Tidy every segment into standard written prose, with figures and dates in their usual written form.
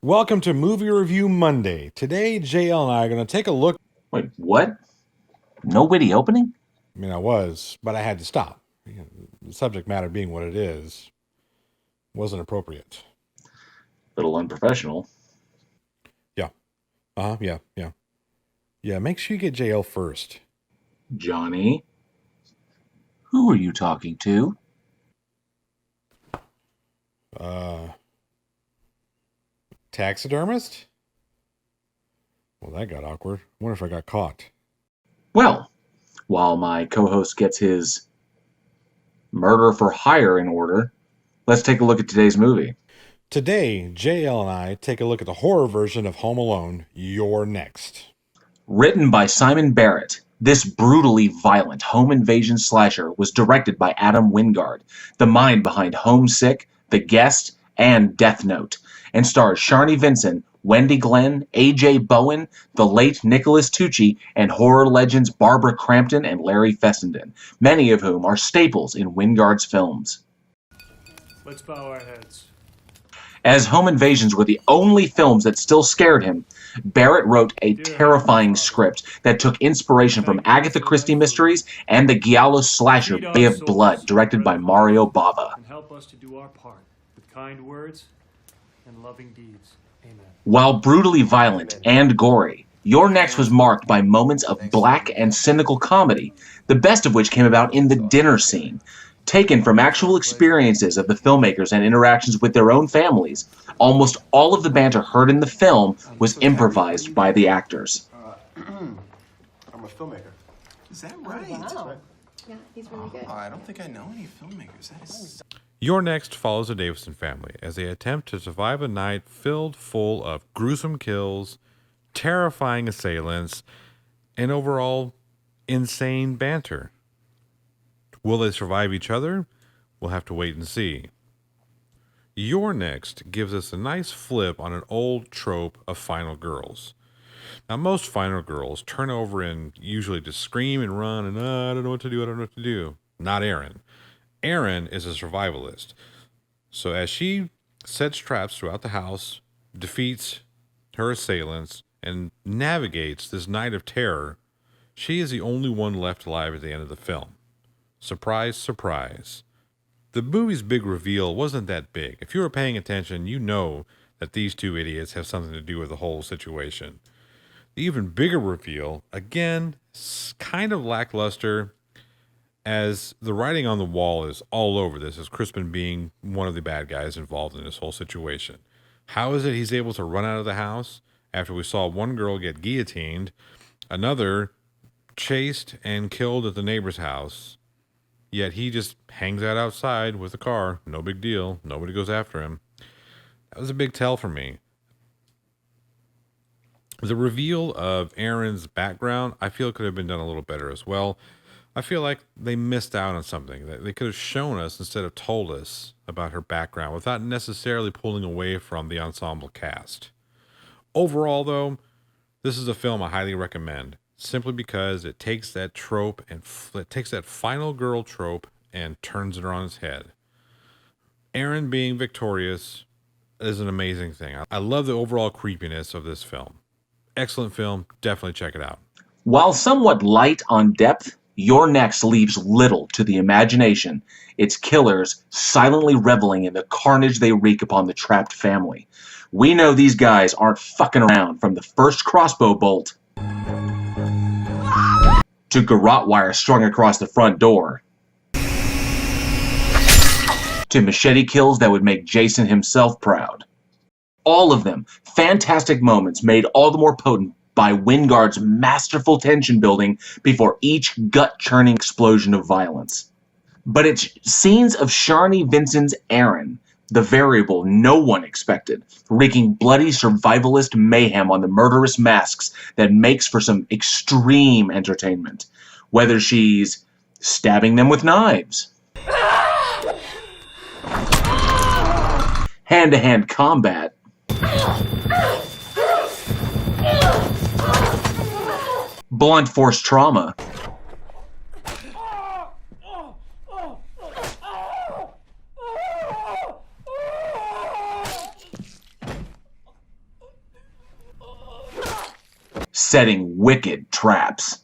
Welcome to Movie Review Monday. Today, JL and I are going to take a look. Wait, what? No witty opening? I was, but I had to stop. The subject matter being what it is, wasn't appropriate. Little unprofessional. Yeah. Yeah. Yeah, make sure you get JL first. Johnny? Who are you talking to? Taxidermist? Well, that got awkward. I wonder if I got caught. Well, while my co-host gets his murder for hire in order, let's take a look at today's movie. Today, JL and I take a look at the horror version of Home Alone, You're Next. Written by Simon Barrett, this brutally violent home invasion slasher was directed by Adam Wingard, the mind behind Homesick, The Guest, and Death Note, and stars Sharni Vincent, Wendy Glenn, A.J. Bowen, the late Nicholas Tucci, and horror legends Barbara Crampton and Larry Fessenden, many of whom are staples in Wingard's films. Let's bow our heads. As home invasions were the only films that still scared him, Barrett wrote a terrifying script that took inspiration from Agatha Christie mysteries and the Giallo slasher Bay of Blood, directed by Mario Bava. And help us to do our part with kind words and loving deeds. Amen. While brutally violent and gory, Your Next was marked by moments of black and cynical comedy, the best of which came about in the dinner scene. Taken from actual experiences of the filmmakers and interactions with their own families, almost all of the banter heard in the film was improvised by the actors. I'm a filmmaker. Is that right? Wow. Yeah, he's really good. I don't think I know any filmmakers. That is... Your Next follows the Davison family as they attempt to survive a night filled full of gruesome kills, terrifying assailants, and overall insane banter. Will they survive each other? We'll have to wait and see. Your Next gives us a nice flip on an old trope of final girls. Now, most final girls turn over and usually just scream and run and, I don't know what to do. Not Erin. Erin is a survivalist. So as she sets traps throughout the house, defeats her assailants, and navigates this night of terror, she is the only one left alive at the end of the film. Surprise, surprise. The movie's big reveal wasn't that big. If you were paying attention, you know that these two idiots have something to do with the whole situation. The even bigger reveal, again, kind of lackluster, as the writing on the wall is all over this, as Crispin being one of the bad guys involved in this whole situation. How is it he's able to run out of the house after we saw one girl get guillotined, another chased and killed at the neighbor's house, yet he just hangs out outside with a car, no big deal, nobody goes after him? That was a big tell for me. The reveal of Erin's background, I feel could have been done a little better as well. I feel like they missed out on something. They could have shown us instead of told us about her background without necessarily pulling away from the ensemble cast. Overall, though, this is a film I highly recommend, simply because it takes that trope and it takes that final girl trope and turns it on its head. Erin being victorious is an amazing thing. I love the overall creepiness of this film. Excellent film. Definitely check it out. While somewhat light on depth, Your Next leaves little to the imagination, its killers silently reveling in the carnage they wreak upon the trapped family. We know these guys aren't fucking around, from the first crossbow bolt to garrote wire strung across the front door, to machete kills that would make Jason himself proud. All of them fantastic moments made all the more potent by Wingard's masterful tension building before each gut-churning explosion of violence. But it's scenes of Sharni Vincent's Erin, the variable no one expected, wreaking bloody survivalist mayhem on the murderous masks, that makes for some extreme entertainment. Whether she's stabbing them with knives, hand-to-hand combat, blunt force trauma, setting wicked traps.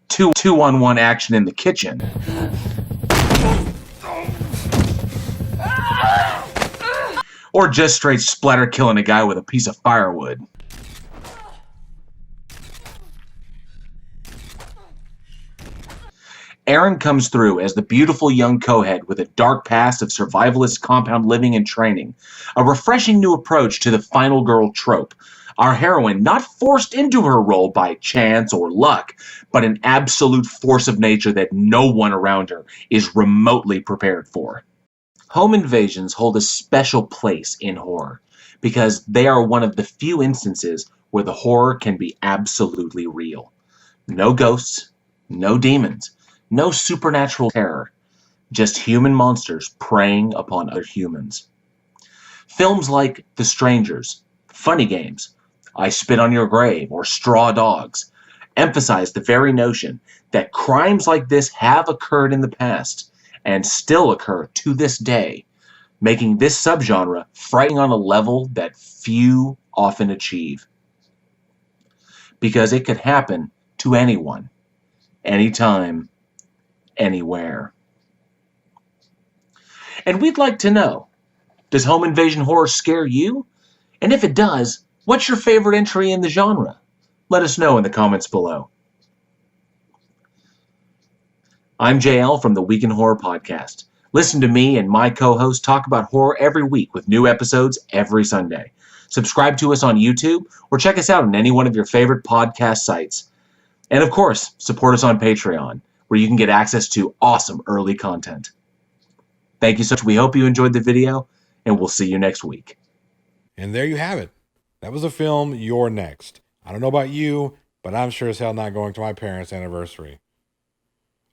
Two-on-one action in the kitchen. Or just straight splatter killing a guy with a piece of firewood. Erin comes through as the beautiful young co-head with a dark past of survivalist compound living and training, a refreshing new approach to the final girl trope. Our heroine not forced into her role by chance or luck, but an absolute force of nature that no one around her is remotely prepared for. Home invasions hold a special place in horror because they are one of the few instances where the horror can be absolutely real. No ghosts, no demons, no supernatural terror, just human monsters preying upon other humans. Films like The Strangers, Funny Games, I Spit on Your Grave, or Straw Dogs emphasize the very notion that crimes like this have occurred in the past and still occur to this day, making this subgenre frightening on a level that few often achieve. Because it could happen to anyone, anytime, anywhere. And we'd like to know, does home invasion horror scare you? And if it does, what's your favorite entry in the genre? Let us know in the comments below. I'm JL from the Week in Horror Podcast. Listen to me and my co-host talk about horror every week with new episodes every Sunday. Subscribe to us on YouTube or check us out on any one of your favorite podcast sites. And of course, support us on Patreon, where you can get access to awesome early content. Thank you so much. We hope you enjoyed the video, and we'll see you next week. And there you have it. That was a film, You're Next. I don't know about you, but I'm sure as hell not going to my parents' anniversary.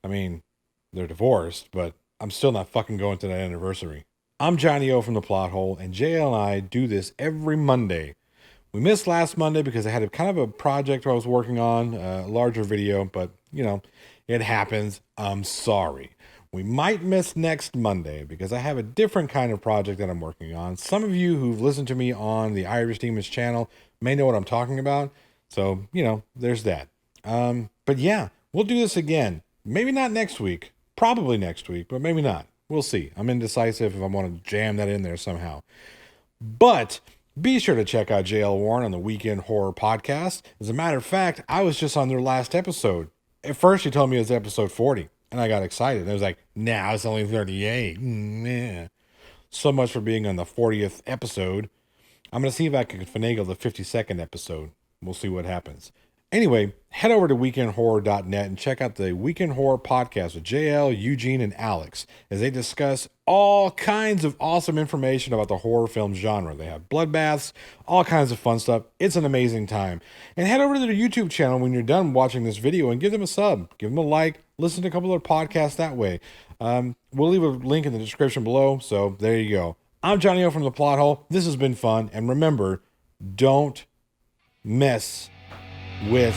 I mean, they're divorced, but I'm still not fucking going to that anniversary. I'm Johnny O from The Plot Hole, and JL and I do this every Monday. We missed last Monday because I had a project I was working on, a larger video, but, you know, it happens. I'm sorry. We might miss next Monday because I have a different kind of project that I'm working on. Some of you who've listened to me on the Irish Demons channel may know what I'm talking about. So, you know, there's that. But yeah, we'll do this again. Maybe not next week. Probably next week, but maybe not. We'll see. I'm indecisive if I want to jam that in there somehow. But be sure to check out JL Warren on the Weekend Horror Podcast. As a matter of fact, I was just on their last episode. At first, she told me it was episode 40, and I got excited. I was like, nah, it's only 38. Yeah. So much for being on the 40th episode. I'm going to see if I can finagle the 52nd episode. We'll see what happens. Anyway, head over to weekendhorror.net and check out the Weekend Horror Podcast with JL, Eugene, and Alex as they discuss all kinds of awesome information about the horror film genre. They have bloodbaths, all kinds of fun stuff. It's an amazing time. And head over to their YouTube channel when you're done watching this video and give them a sub, give them a like, listen to a couple of their podcasts that way. We'll leave a link in the description below, so there you go. I'm Johnny O from The Plot Hole. This has been fun, and remember, don't mess with